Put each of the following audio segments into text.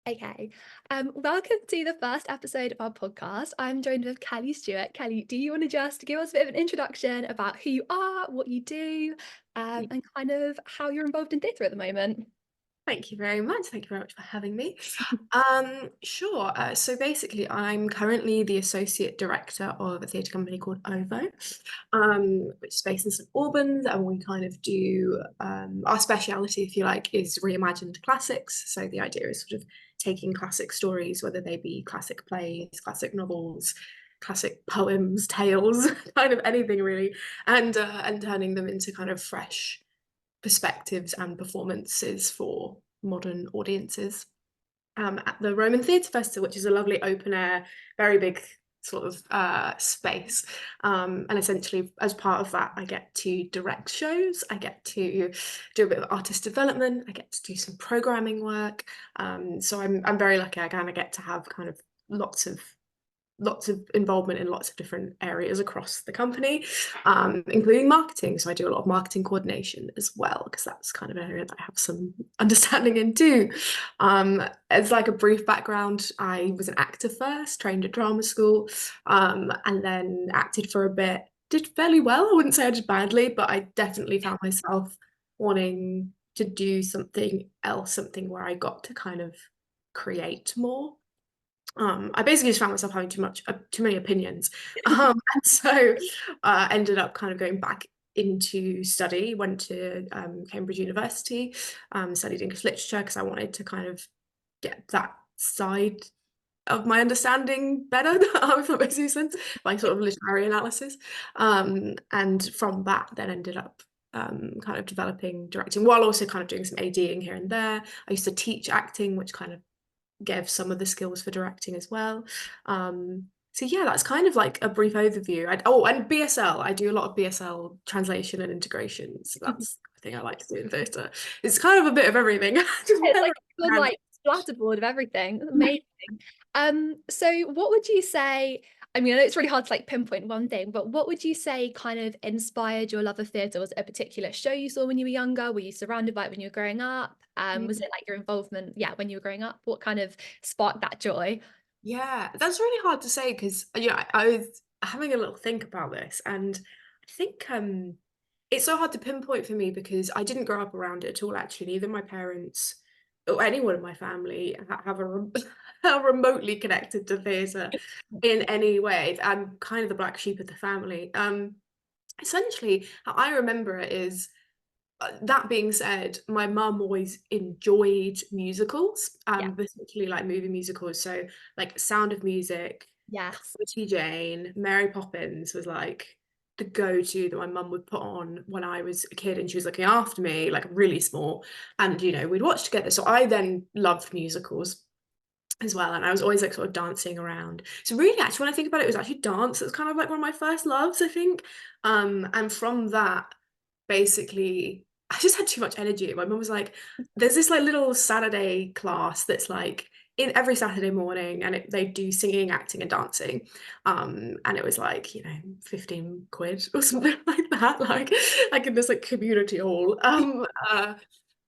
Okay. Welcome to the first episode of our podcast. I'm joined with Kelly Stewart. Kelly, do you want to just give us a bit of an introduction about who you are, what you do, and kind of how you're involved in theatre at the moment? Thank you very much. Thank you very much for having me. Sure. So basically, I'm currently the associate director of a theatre company called OVO, which is based in St Albans, and we kind of do our speciality, if you like, is reimagined classics. So the idea is sort of taking classic stories, whether they be classic plays, classic novels, classic poems, tales, kind of anything really, and turning them into kind of fresh perspectives and performances for modern audiences at the Roman Theatre Festival, which is a lovely open air, very big sort of space. And essentially, as part of that, I get to direct shows, I get to do a bit of artist development, I get to do some programming work. So I'm very lucky. I kind of get to have kind of lots of involvement in lots of different areas across the company, including marketing. So I do a lot of marketing coordination as well, because that's kind of an area that I have some understanding in too. As like a brief background, I was an actor first, trained at drama school, and then acted for a bit. Did fairly well. I wouldn't say I did badly, but I definitely found myself wanting to do something else, something where I got to kind of create more. I basically just found myself having too many opinions, and so ended up kind of going back into study. Went to Cambridge University, studied English literature because I wanted to kind of get that side of my understanding better, if that makes any sense, like sort of literary analysis. And from that, then ended up kind of developing directing while also kind of doing some ADing here and there. I used to teach acting, which kind of gave some of the skills for directing as well. So yeah, that's kind of like a brief overview. And BSL, I do a lot of BSL translation and integration. So that's the thing I like to do in theatre. It's kind of a bit of everything. Just It's whatever like full I like splatterboard of everything. Amazing. So what would you say? I mean, I know it's really hard to like pinpoint one thing, but what would you say kind of inspired your love of theatre? Was it a particular show you saw when you were younger? Were you surrounded by it when you were growing up? Was can. it like your involvement, yeah, when you were growing up? What kind of sparked that joy? Yeah, that's really hard to say because I was having a little think about this, and I think it's so hard to pinpoint for me because I didn't grow up around it at all. Actually, neither my parents or anyone in my family have are remotely connected to theatre in any way. I'm kind of the black sheep of the family. Essentially, how I remember it is that being said, my mum always enjoyed musicals, Yeah. particularly like movie musicals. So, like Sound of Music, Yes. Calamity Jane, Mary Poppins was like the go-to that my mum would put on when I was a kid and she was looking after me, like really small. And we'd watch together. So I then loved musicals as well. And I was always like sort of dancing around. So really actually when I think about it, it was actually dance. It was kind of like one of my first loves, I think. And from that, basically I just had too much energy. My mum was like, there's this like little Saturday class that's like in every Saturday morning and they do singing, acting and dancing. And it was like, 15 quid or something like that, like in this like community hall.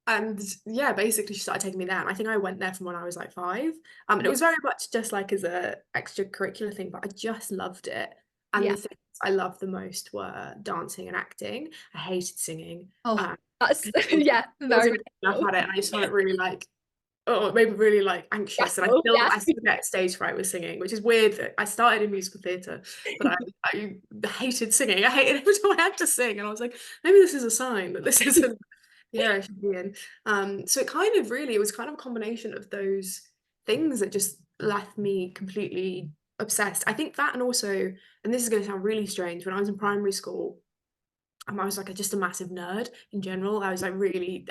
And yeah, basically she started taking me there. And I think I went there from when I was like 5. And it Yeah. was very much just like as a extracurricular thing, but I just loved it. And Yeah. the things I loved the most were dancing and acting. I hated singing. Oh, Um, that's 'Cause yeah, it very wasn't enough relatable. at it, and I just found it really like oh, it made me really like anxious, and Stressful, yes. I still get stage fright with singing, which is weird that I started in musical theatre, but I hated singing. I hated every time I had to sing, and I was like, maybe this is a sign that this isn't the area I should be in. So it was kind of a combination of those things that just left me completely obsessed. I think that, and also, and this is going to sound really strange, when I was in primary school, I was like just a massive nerd in general. I was like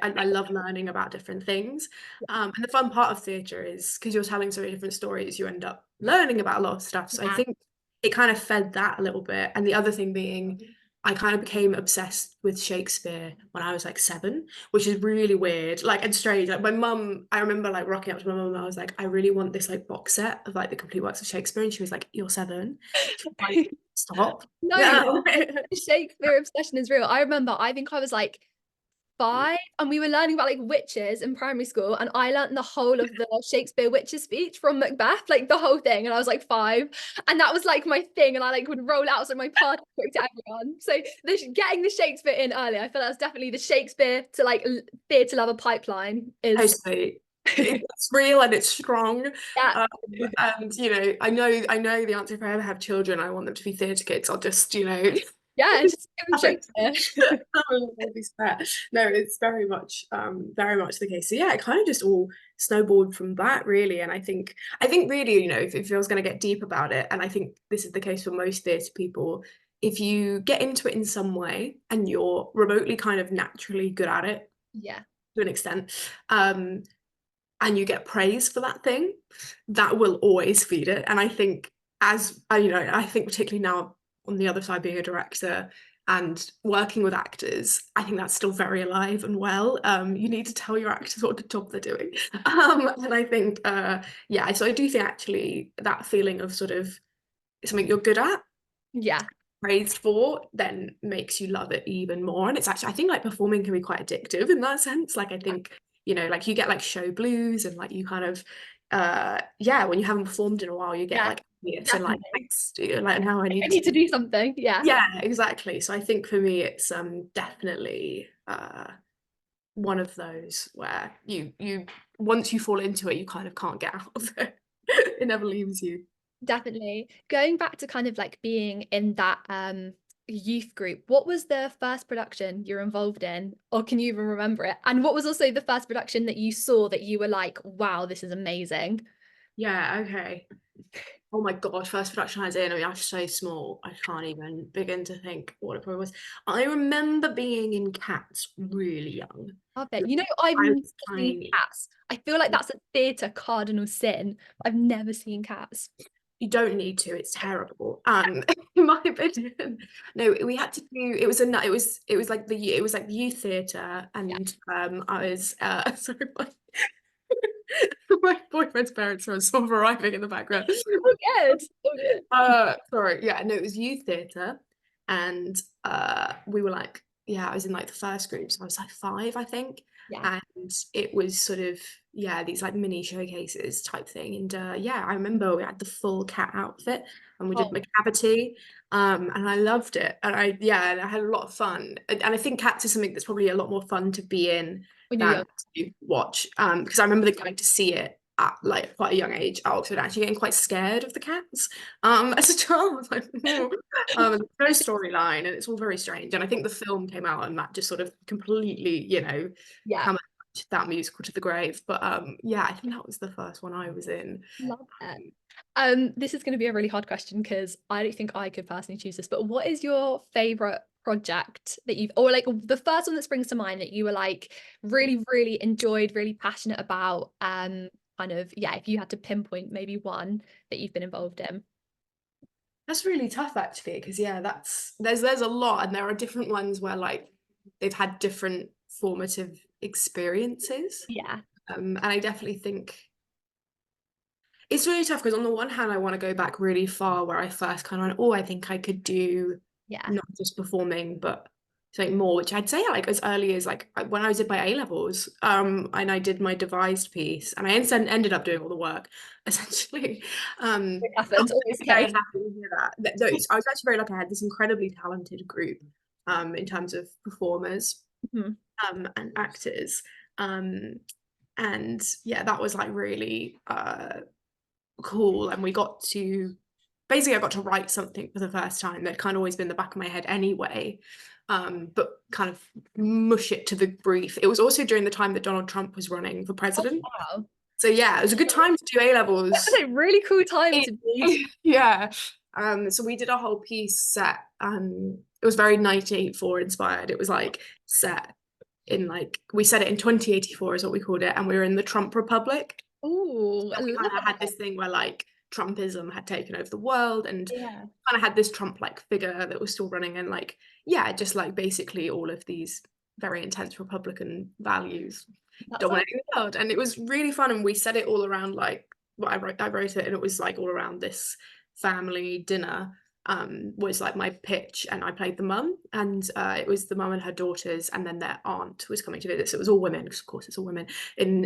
I love learning about different things. And the fun part of theatre is because you're telling so many different stories, you end up learning about a lot of stuff. So I Yeah. think it kind of fed that a little bit. And the other thing being, I kind of became obsessed with Shakespeare when I was like 7, which is really weird, like and strange. Like my mum, I remember like rocking up to my mum and I was like, I really want this like box set of like the complete works of Shakespeare. And she was like, You're 7. She was like, Stop. No, Yeah. the Shakespeare obsession is real. I remember, I think I was like 5 and we were learning about like witches in primary school and I learnt the whole of the Shakespeare witches speech from Macbeth, like the whole thing, and I was like 5 and that was like my thing and I like would roll out as like my party trick to everyone. So getting the Shakespeare in early, I feel that's definitely the Shakespeare to like theatre lover pipeline is Totally. It's real and it's strong. yeah. Um, and I know the answer. If I ever have children, I want them to be theatre kids. I'll just, Yeah, just give them have it. Shakespeare. All these fair. No, it's very much the case. So yeah, it kind of just all snowballed from that, really. And I think really, if I was going to get deep about it, and I think this is the case for most theatre people, if you get into it in some way and you're remotely kind of naturally good at it Yeah. to an extent, and you get praise for that thing, that will always feed it. And I think I think particularly now on the other side being a director and working with actors, I think that's still very alive and well. You need to tell your actors what the job they're doing. And I think, yeah, so I do think actually that feeling of sort of something you're good at, Yeah. praised for, then makes you love it even more. And it's actually, I think like performing can be quite addictive in that sense. Like I think, like you get like show blues and like you kind of yeah, when you haven't performed in a while, you get Yeah, like yes and like definitely. thanks, like now I I need to need to do something. Yeah. yeah, exactly. So I think for me it's definitely one of those where you once you fall into it, you kind of can't get out of it. It never leaves you. Definitely. Going back to kind of like being in that youth group, what was the first production you're involved in? Or can you even remember it? And what was also the first production that you saw that you were like, wow, this is amazing? Yeah, okay. Oh my gosh, first production I was in, I mean, I was so small, I can't even begin to think what it probably was. I remember being in Cats really young. Love it. You know, I've I never was seen tiny. Cats. I feel like that's a theatre cardinal sin. I've never seen Cats. You don't need to, it's terrible. In my opinion. No, we had to do it was like the youth theatre Yeah. and I was sorry, my boyfriend's parents were sort of arriving in the background. Oh, good. Oh, good. Sorry, yeah, no, it was youth theatre, and we were like, yeah, I was in like the first group, so I was like 5, I think, Yeah. and it was sort of yeah, these like mini showcases type thing, and yeah, I remember we had the full cat outfit, and we did Oh, Macavity, and I loved it, and I had a lot of fun, and I think Cats is something that's probably a lot more fun to be in when you're than young. to watch, because I remember going to see it at like quite a young age at Oxford, actually getting quite scared of the cats as a child. I was like, no storyline and it's all very strange. And I think the film came out and that just sort of completely, Yeah. hammered that musical to the grave. But yeah, I think that was the first one I was in. Love it. This is going to be a really hard question because I don't think I could personally choose this, but what is your favorite project that you've, or like the first one that springs to mind that you were like really, really enjoyed, really passionate about? Kind of, yeah, if you had to pinpoint maybe one that you've been involved in. That's really tough actually, because yeah, there's a lot, and there are different ones where like they've had different formative experiences. Yeah, And I definitely think it's really tough because on the one hand, I want to go back really far where I first kind of went, oh, I think I could do yeah. not just performing, but something more, which I'd say like as early as like when I was in my A levels, and I did my devised piece, and I ended up doing all the work, essentially. It I happens, was always the very case. happy to hear that. No, I was actually very lucky. I had this incredibly talented group, in terms of performers, Mhm. and actors, and yeah, that was like really cool. And we got to basically I got to write something for the first time that kind of always been in the back of my head anyway, but kind of mush it to the brief. It was also during the time that Donald Trump was running for Oh, president, wow. so yeah, it was a good time to do A That levels. was a really cool time to be. Yeah, so we did a whole piece set. It was very 1984 inspired. It was like set in like we set it in 2084 is what we called it, and we were in the Trump Republic. Oh, I We love kind of had it. this thing where like Trumpism had taken over the world, and Yeah, kind of had this Trump like figure that was still running, and like yeah, just like basically all of these very intense Republican values that sounds dominating the world. And it was really fun, and we set it all around like I wrote it, and it was like all around this family dinner, was like my pitch, and I played the mum, and it was the mum and her daughters, and then their aunt was coming to visit. So it was all women, because of course it's all women in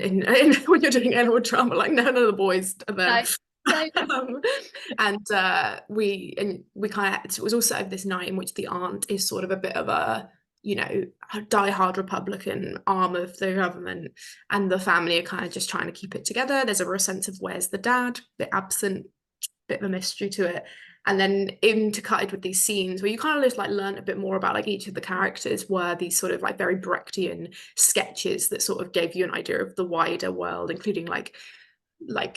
when you're doing animal drama, like none of the boys are there. No, no. um, and we kind of, it was also this night in which the aunt is sort of a bit of a, you know, a diehard Republican arm of the government, and the family are kind of just trying to keep it together. There's a real sense of where's the dad, bit absent, bit of a mystery to it. And then intercutted with these scenes where you kind of just like learn a bit more about like each of the characters, were these sort of like very Brechtian sketches that sort of gave you an idea of the wider world, including like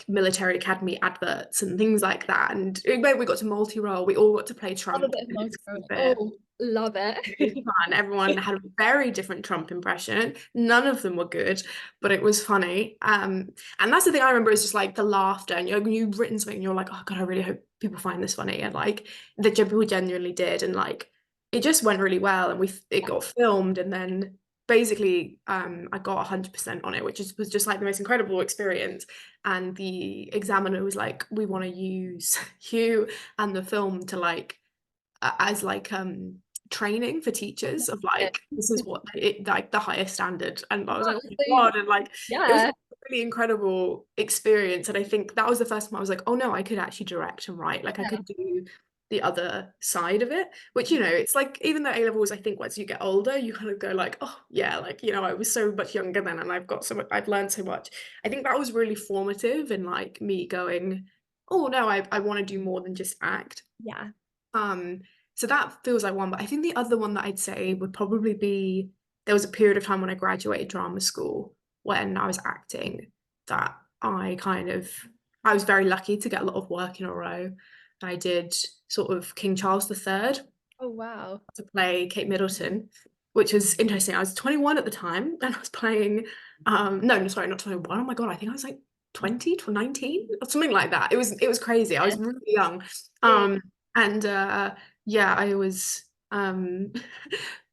military academy adverts and things like that. And we got to multi-role, we all got to play Love a Trump bit of in a multiple. different bit. Oh, love Really it. fun. Everyone had a very different Trump impression. None of them were good, but it was funny. And that's the thing I remember, is just like the laughter. And you've written something and you're like, oh God, I really hope people find this funny. And like the people genuinely did. And like it just went really well. And it got filmed, and then basically I got 100% on it, which was just like the most incredible experience. And the examiner was like, we want to use you and the film to like as like training for teachers of like, this is what it like the highest standard. And I was like, oh So, my God. And like it was yeah, a really incredible experience. And I think that was the first time I was like, oh no, I could actually direct and write, like I yeah, could do the other side of it, which, you know, it's like, even though A levels, I think once you get older you kind of go like, oh yeah, like, you know, I was so much younger then, and I've learned so much. I think that was really formative in like me going, oh no, I want to do more than just act. yeah. um, so that feels like one, but I think the other one that I'd say would probably be, there was a period of time when I graduated drama school when I was acting, that I was very lucky to get a lot of work in a row. I did sort of King Charles III Oh, wow. to play Kate Middleton, which was interesting. I was 21 at the time, and I was playing no, sorry, not 21. Oh my God, I think I was like 20 to 19 or something like that. It was crazy. I was really young. Yeah. And yeah, I was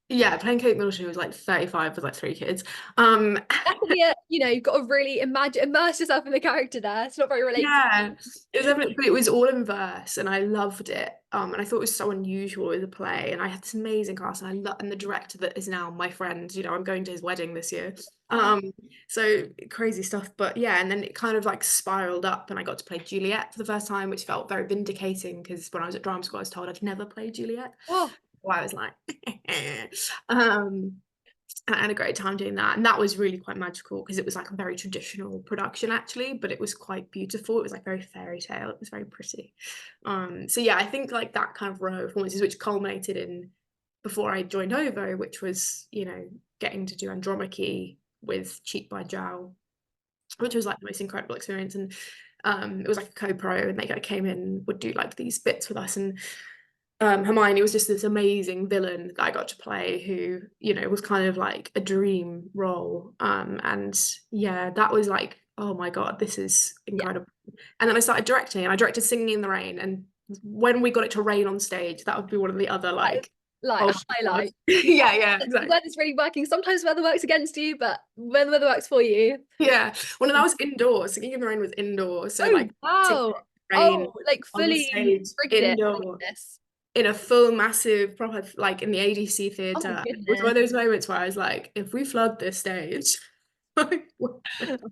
yeah, playing Kate Middleton, who was like 35 with like three kids. Um Definitely, you've got to really immerse yourself in the character there. It's not very relatable. Yeah, it was definitely, but it was all in verse, and I loved it. And I thought it was so unusual as a play, and I had this amazing cast, and and the director that is now my friend. You know, I'm going to his wedding this year. Oh, So crazy stuff. But yeah, and then it kind of like spiraled up, and I got to play Juliet for the first time, which felt very vindicating, because when I was at drama school, I was told I'd never play Juliet. oh, So I was like, um, and I had a great time doing that. And that was really quite magical, because it was like a very traditional production actually, but it was quite beautiful. It was like very fairy tale. It was very pretty. So yeah, I think like that kind of row of performances, which culminated in before I joined OVO, which was, you know, getting to do Andromache with Cheek by Jowl, which was like the most incredible experience. And it was like a co-pro, and they kind of came in, would do like these bits with us. And Hermione was just this amazing villain that I got to play, who, you know, was kind of like a dream role. And yeah, that was like, oh my God, this is yeah. incredible. And then I started directing, and I directed Singing in the Rain. And when we got it to rain on stage, that would be one of the other That is like, like oh a my God. highlight. Yeah, The exactly. weather's really working. Sometimes weather works against you, but when the weather works for you. Yeah. Well, and that was indoors. Singing in the Rain was indoor. So Oh, like singing wow. in the rain Oh, like on fully stage rigged it like indoor, this. in a full massive proper, like in the ADC Oh my theatre. It was one goodness. of those moments where I was like, if we flood this stage, like,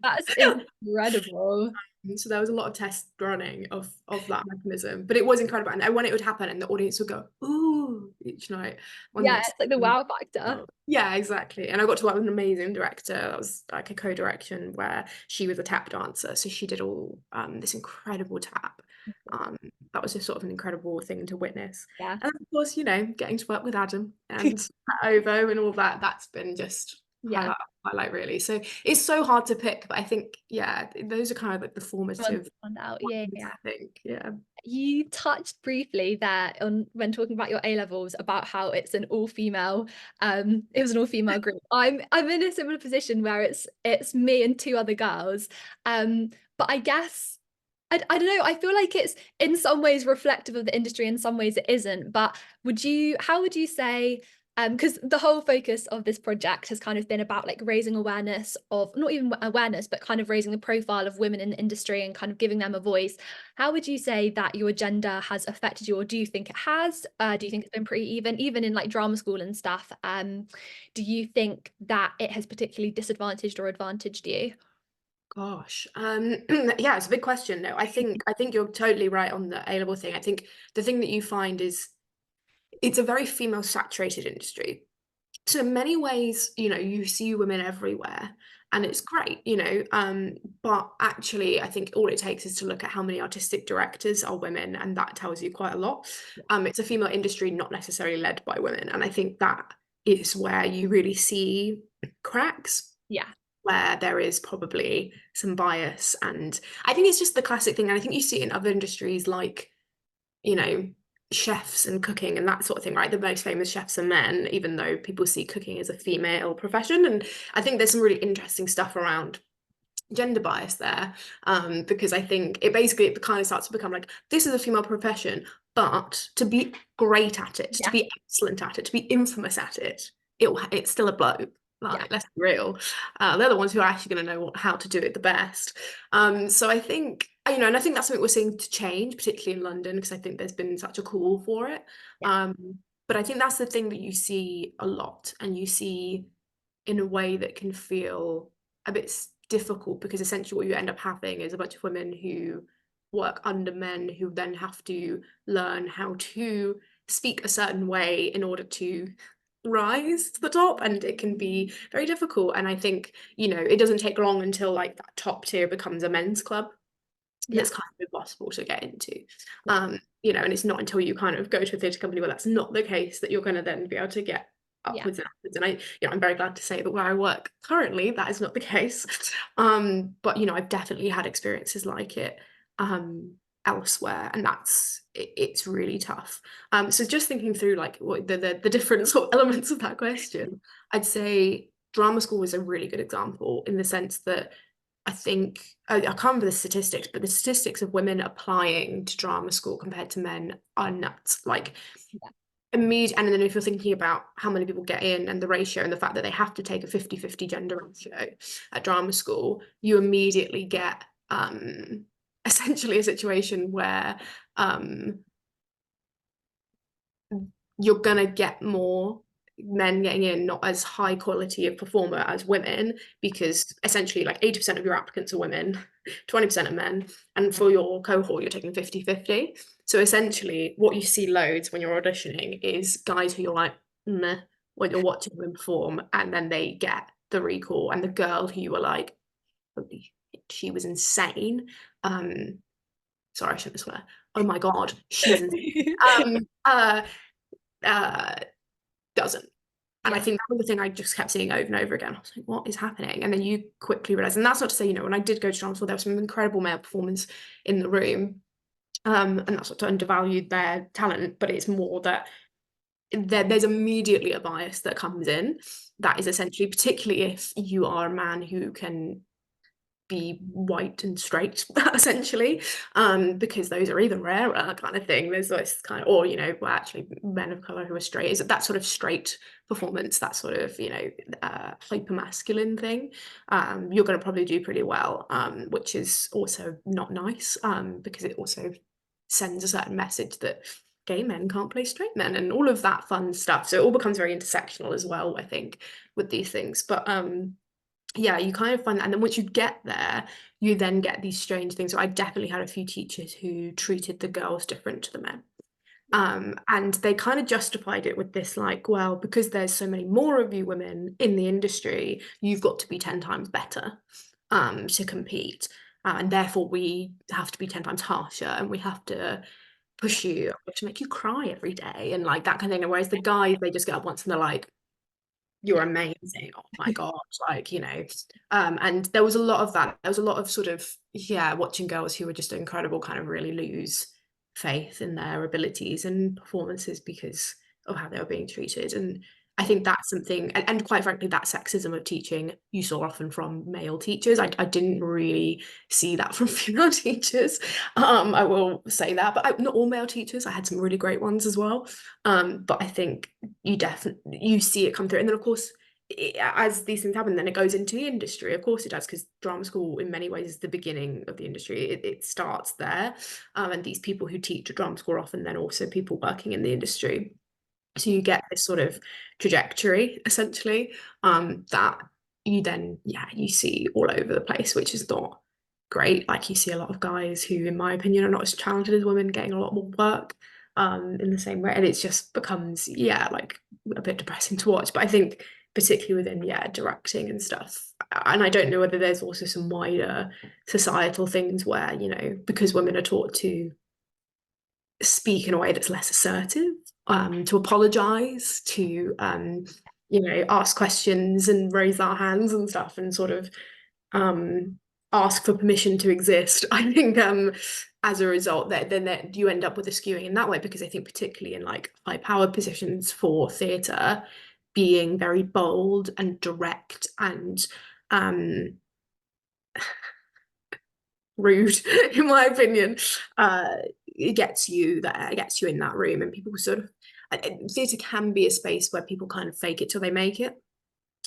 That's incredible. so there was a lot of test running of that mechanism, but it was incredible. And when it would happen, and the audience would go ooh each night when Yeah, this, it's like the wow factor. yeah, exactly. And I got to work with an amazing director. That was like a co-direction where she was a tap dancer, so she did all this incredible tap. um that was just sort of an incredible thing to witness. Yeah. And of course, you know, getting to work with Adam and Ovo and all that, that's been just Yeah. highlight really. So it's so hard to pick, but I think, yeah, those are kind of like the The ones formative that stand out. Yeah, ones, yeah. I think. Yeah. You touched briefly there on when talking about your A levels about how it's an all-female, it was an all-female group. I'm in a similar position where it's me and two other girls. But I guess I don't know, I feel like it's in some ways reflective of the industry, in some ways it isn't. But how would you say Because the whole focus of this project has kind of been about like raising awareness of, not even awareness, but kind of raising the profile of women in the industry and kind of giving them a voice. How would you say that your agenda has affected you, or do you think it has? Do you think it's been pretty even in like drama school and stuff? Do you think that it has particularly disadvantaged or advantaged you? Gosh, yeah, it's a big question. No, I think you're totally right on the A-level thing. I think the thing that you find is it's a very female saturated industry. So in many ways, you see women everywhere and it's great, but actually I think all it takes is to look at how many artistic directors are women and that tells you quite a lot. It's a female industry not necessarily led by women and I think that is where you really see cracks, Yeah, where there is probably some bias and I think it's just the classic thing and I think you see it in other industries like you know, chefs and cooking and that sort of thing, right? The most famous chefs are men, even though people see cooking as a female profession. And I think there's some really interesting stuff around gender bias there, because I think it kind of starts to become like this is a female profession, but to be great at it, to yeah, be excellent at it, to be infamous at it, it's still a bloke. yeah, Like, let's be real. They're the ones who are actually going to know how to do it the best. So I think and I think that's something we're seeing to change, particularly in London, because I think there's been such a call for it. yeah, Um, but I think that's the thing that you see a lot, and you see in a way that can feel a bit difficult because essentially what you end up having is a bunch of women who work under men who then have to learn how to speak a certain way in order to rise to the top and it can be very difficult and I think it doesn't take long until like that top tier becomes a men's club yeah, that's kind of impossible to get into. yeah, And it's not until you kind of go to a theatre company where that's not the case that you're going to then be able to get yeah, upwards and upwards. And I'm very glad to say that where I work currently, that is not the case. But I've definitely had experiences like it elsewhere, and it's really tough. So just thinking through like what the different sort of elements of that question, I'd say drama school was a really good example in the sense that I think I can't remember the statistics, but the statistics of women applying to drama school compared to men are nuts. Like immediate, and then if you're thinking about how many people get in and the ratio and the fact that they have to take a 50-50 gender ratio at drama school, you immediately get essentially a situation where um you're gonna get more men getting in, not as high quality of performer as women, because essentially like 80% of your applicants are women, 20% are men, and for your cohort, you're taking 50-50. So essentially what you see loads when you're auditioning is guys who you're like, meh, when you're watching them perform, and then they get the recall, and the girl who you were like, holy shit, she was insane. Sorry, I shouldn't swear. Oh my God, she's insane. Um, uh, uh, doesn't. And I yeah, think that was the thing I just kept seeing over and over again. I was like, what is happening? And then you quickly realize, and that's not to say, when I did go to drama school, there was some incredible male performers in the room. And that's not to undervalue their talent, but it's more that there's immediately a bias that comes in that is essentially, particularly if you are a man who can be white and straight essentially, because those are even rarer kind of thing. There's this kind of, or well, actually men of color who are straight, is that sort of straight performance, that sort of hyper masculine thing, you're going to probably do pretty well, which is also not nice, because it also sends a certain message that gay men can't play straight men and all of that fun stuff. So it all becomes very intersectional as well, I think, with these things. But yeah, you kind of find that, and then once you get there, you then get these strange things. So I definitely had a few teachers who treated the girls different to the men. And they kind of justified it with this, like, well, because there's so many more of you women in the industry, you've got to be 10 times better to compete. And therefore we have to be 10 times harsher and we have to yeah, push you, we have to make you cry every day and like that kind of thing. And whereas the guys, they just get up once and they're like, you're yeah, amazing. Oh my God. Like, and there was a lot of that. There was a lot of sort of, yeah, watching girls who were just incredible kind of really lose faith in their abilities and performances because of how they were being treated. And I think that's something, and quite frankly, that sexism of teaching you saw often from male teachers. I didn't really see that from female teachers. I will say that, but not all male teachers. I had some really great ones as well. But I think you definitely you see it come through, and then of course, as these things happen, then it goes into the industry. Of course, it does, because drama school, in many ways, is the beginning of the industry. It starts there, and these people who teach at drama school are often then also people working in the industry. So you get this sort of trajectory essentially, that you then, yeah, you see all over the place, which is not great. Like, you see a lot of guys who, in my opinion, are not as talented as women getting a lot more work, in the same way, and it just becomes, yeah, like a bit depressing to watch. But I think particularly within, yeah, directing and stuff, and I don't know whether there's also some wider societal things where, you know, because women are taught to speak in a way that's less assertive, to apologize, to you know, ask questions and raise our hands and stuff, and sort of ask for permission to exist. I think as a result, that you end up with a skewing in that way, because I think particularly in like high power positions for theatre, being very bold and direct and um rude, in my opinion, it gets you there, it gets you in that room, and people sort of, theatre can be a space where people kind of fake it till they make it.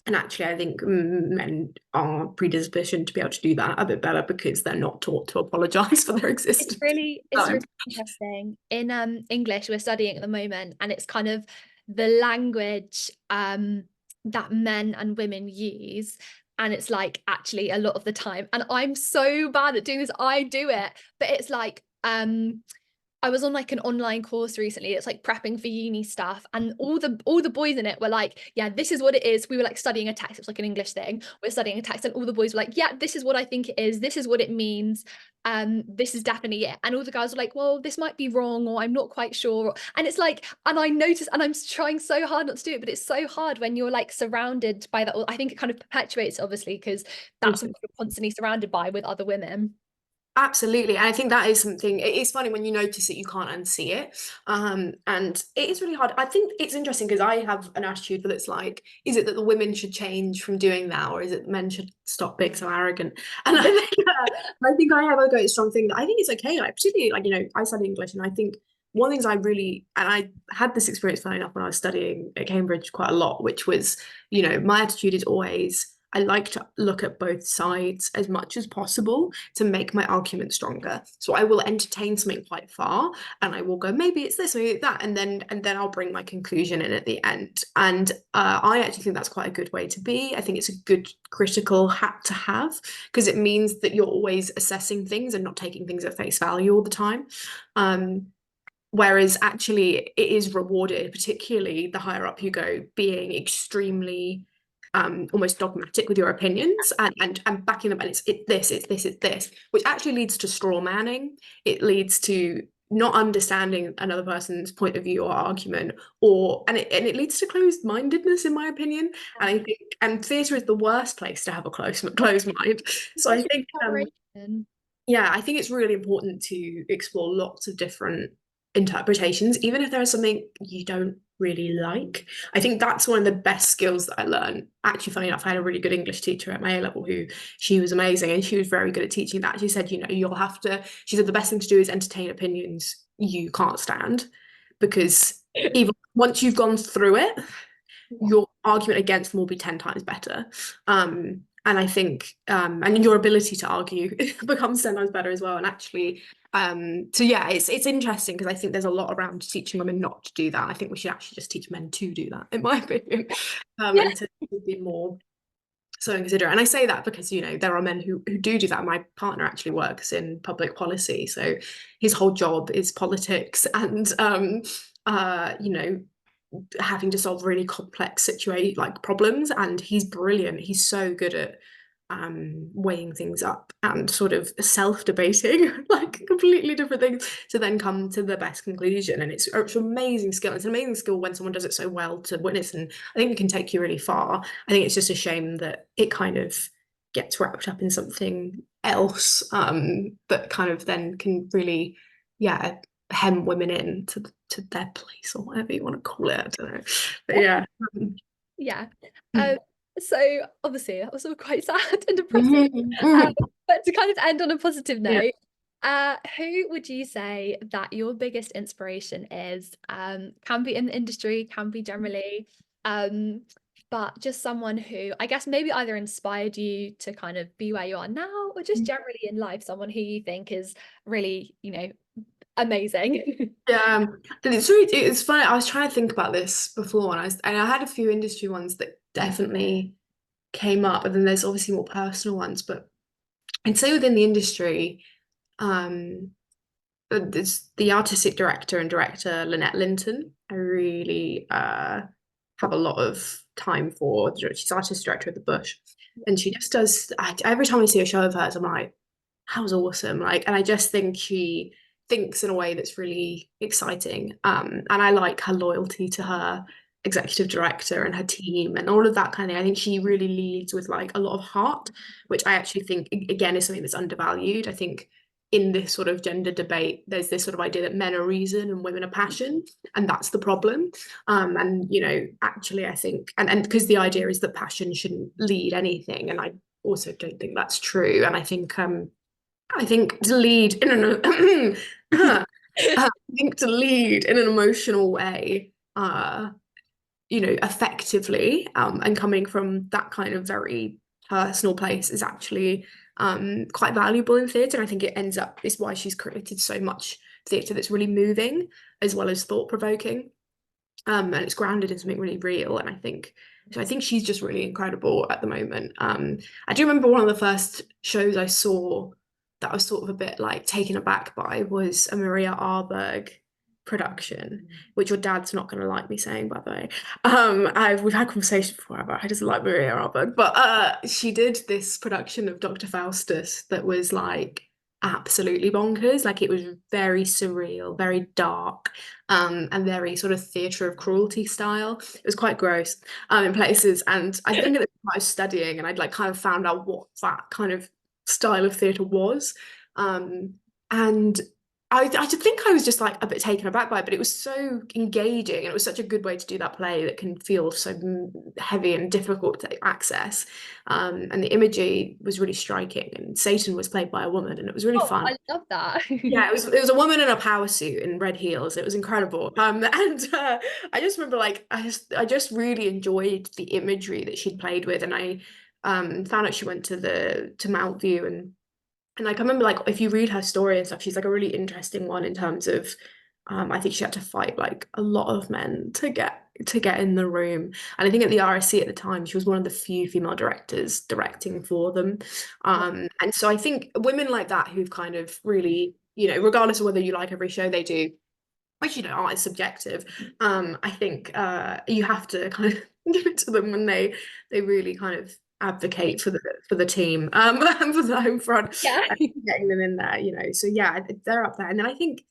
And actually, I think men are predispositioned to be able to do that a bit better, because they're not taught to apologize for their existence. It's really interesting. In English, we're studying at the moment, and it's kind of the language that men and women use. And it's like actually a lot of the time, and I'm so bad at doing this, I do it, but it's like I was on like an online course recently. It's like prepping for uni stuff, and all the boys in it were like, "Yeah, this is what it is." We were like studying a text. It was like an English thing. We're studying a text, and all the boys were like, "Yeah, this is what I think it is. This is what it means. This is definitely it." And all the guys were like, "Well, this might be wrong, or I'm not quite sure." And it's like, and I noticed, and I'm trying so hard not to do it, but it's so hard when you're like surrounded by that. I think it kind of perpetuates, obviously, because that's what you're constantly surrounded by with other women. Absolutely. And I think that is something, it's funny when you notice it, you can't unsee it. And it is really hard. I think it's interesting, because I have an attitude that it's like, is it that the women should change from doing that, or is it men should stop being so arrogant? And I think I have a very strong thing that I think it's okay. Like, particularly, like, you know, I study English, and I think one of the things I really, and I had this experience funny enough when I was studying at Cambridge quite a lot, which was, you know, my attitude is always, I like to look at both sides as much as possible to make my argument stronger. So I will entertain something quite far, and I will go, maybe it's this, maybe it's that, and then I'll bring my conclusion in at the end. And I actually think that's quite a good way to be. I think it's a good critical hat to have, because it means that you're always assessing things and not taking things at face value all the time. Whereas actually it is rewarded, particularly the higher up you go, being extremely almost dogmatic with your opinions, and backing them, and it's this, which actually leads to straw manning. It leads to not understanding another person's point of view or argument, and it leads to closed-mindedness, in my opinion. And I think, and theatre is the worst place to have a closed mind. So I Especially think collaboration. yeah, I think it's really important to explore lots of different interpretations, even if there is something you don't really like. I think that's one of the best skills that I learned. Actually, funny enough, I had a really good English teacher at my A level who, she was amazing, and she was very good at teaching that. She said, you know, you'll have to, she said the best thing to do is entertain opinions you can't stand, because even once you've gone through it, your argument against them will be 10 times better. And I think, and your ability to argue becomes 10 times better as well. And actually, so yeah, it's interesting, because I think there's a lot around teaching women not to do that. I think we should actually just teach men to do that, in my opinion, Yeah. and to be more so inconsiderate. And I say that because, you know, there are men who do that. My partner actually works in public policy, so his whole job is politics, and you know, having to solve really complex situation, like problems, and he's brilliant. He's so good at weighing things up and sort of self-debating like completely different things to then come to the best conclusion. And it's an amazing skill. It's an amazing skill when someone does it so well to witness, and I think it can take you really far. I think it's just a shame that it kind of gets wrapped up in something else, that kind of then can really, yeah, hem women in to their place or whatever you want to call it. I don't know. But yeah. Yeah. Um, Mm. so obviously that was all quite sad and depressing. Mhm. Um, Mhm. but to kind of end on a positive Yeah. note, who would you say that your biggest inspiration is? Can be in the industry, can be generally, um, but just someone who I guess maybe either inspired you to kind of be where you are now, or just generally in life, someone who you think is really, amazing. Yeah, and it's funny. I was trying to think about this before, and I had a few industry ones that definitely came up, and then there's obviously more personal ones. But I'd say within the industry, um, there's the artistic director and director Lynette Linton. I really have a lot of time for. She's artistic director of the Bush, and she just does. Every time I see a show of hers, I'm like, that was awesome. Like, and I just think she thinks in a way that's really exciting. And I like her loyalty to her executive director and her team and all of that kind of thing. I think she really leads with like a lot of heart, which I actually think again is something that's undervalued. I think in this sort of gender debate, there's this sort of idea that men are reason and women are passion, and that's the problem. And actually, I think, and because the idea is that passion shouldn't lead anything, and I also don't think that's true. And I think to lead in an I think to lead in an emotional way, effectively, and coming from that kind of very personal place is actually quite valuable in theatre. I think it ends up is why she's created so much theatre that's really moving as well as thought-provoking. And it's grounded in something really real. And I think she's just really incredible at the moment. I do remember one of the first shows I saw that I was sort of a bit like taken aback by was a Maria Arberg production, which your dad's not going to like me saying, by the way. We've had conversations before about he doesn't like Maria Arberg, but she did this production of Dr. Faustus that was like absolutely bonkers. Like it was very surreal, very dark, and very sort of theatre of cruelty style. It was quite gross in places. And I think at the time I was studying and I'd like kind of found out what that kind of style of theatre was. And I just think I was just like a bit taken aback by it, but it was so engaging and it was such a good way to do that play that can feel so heavy and difficult to access. And the imagery was really striking, and Satan was played by a woman, and it was really Oh, fun. I love that. Yeah, it was a woman in a power suit in red heels. It was incredible. And I just remember like I just really enjoyed the imagery that she'd played with, and I found out she went to Mount View, and like I remember like if you read her story and stuff, she's like a really interesting one in terms of I think she had to fight like a lot of men to get in the room. And I think at the RSC at the time, she was one of the few female directors directing for them. And so I think women like that who've kind of really, regardless of whether you like every show they do, which art is subjective, I think you have to kind of give it to them when they really kind of advocate for the team and for the home front Yeah. and getting them in there, so yeah, they're up there. And then I think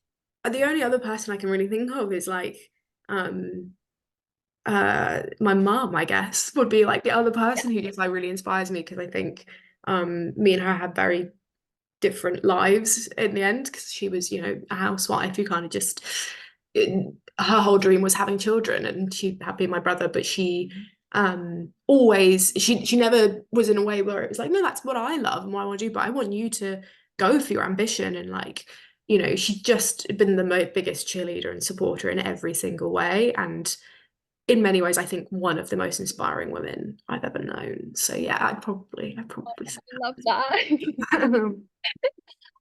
the only other person I can really think of is like um my mum, I guess, would be like the other person who just like really inspires me, because I think me and her had very different lives in the end, because she was, a housewife who kind of just her whole dream was having children, and she had been my brother, but she always she never was in a way where it was like, no, that's what I love and what I want to do, but I want you to go for your ambition. And like, she's just been the biggest cheerleader and supporter in every single way, and in many ways I think one of the most inspiring women I've ever known. So yeah, I'd probably say Love that. that.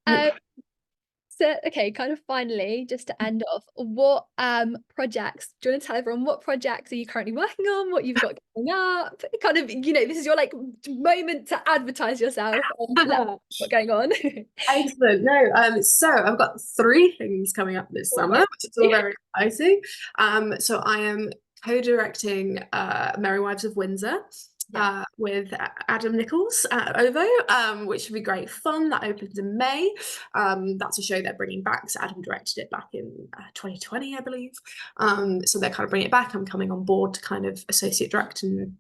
Um, so okay, kind of finally, just to end off, what projects, do you want to tell everyone what projects are you currently working on, what you've got coming up? Kind of, this is your like moment to advertise yourself and let what's going on. Excellent. No, so I've got three things coming up this summer, which is all very exciting. So I am co-directing Merry Wives of Windsor Yeah. with Adam Nichols at OVO, which should be great fun. That opens in May. That's a show they're bringing back. So Adam directed it back in 2020, I believe. So they're kind of bringing it back. I'm coming on board to kind of associate direct and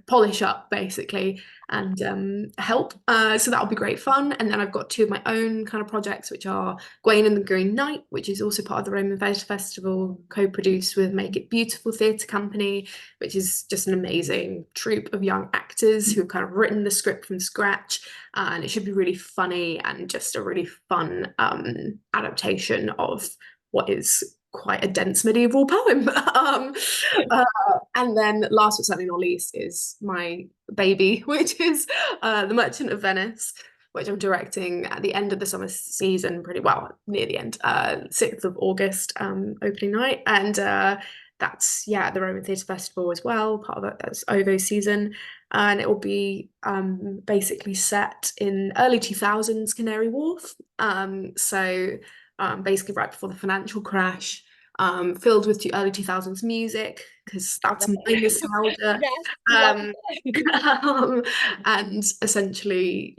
polish up basically and help. So that'll be great fun. And then I've got two of my own kind of projects, which are Gwain and the Green Knight, which is also part of the Roman Theatre Festival, co-produced with Make It Beautiful Theatre Company, which is just an amazing troupe of young actors who've kind of written the script from scratch. And it should be really funny and just a really fun adaptation of what is quite a dense medieval poem. uh, and then last but certainly not least is my baby, which is The Merchant of Venice, which I'm directing at the end of the summer season, pretty well, near the end, 6th of August, opening night. And that's, yeah, the Roman Theatre Festival as well, part of it, that's OVO season. And it will be basically set in early 2000s Canary Wharf. Basically right before the financial crash, filled with early 2000s music, because that's my nostalgia. Yes, love Um, it. um, and essentially,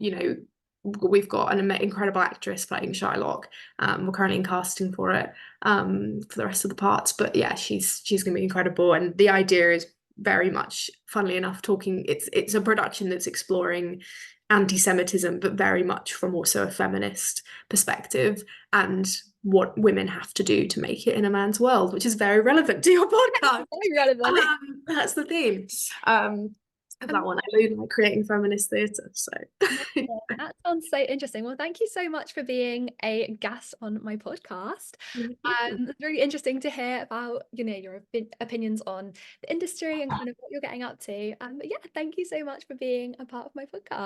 we've got an incredible actress playing Shylock. We're currently in casting for it, for the rest of the parts. But yeah, she's going to be incredible. And the idea is very much, funnily enough, talking. It's a production that's exploring anti-Semitism, but very much from also a feminist perspective, and what women have to do to make it in a man's world, which is very relevant to your podcast. Very relevant. That's the theme of that one. I really like creating feminist theatre. So Amazing. That sounds so interesting. Well, thank you so much for being a guest on my podcast. It's really interesting to hear about, your opinions on the industry and kind of what you're getting up to. But yeah, thank you so much for being a part of my podcast.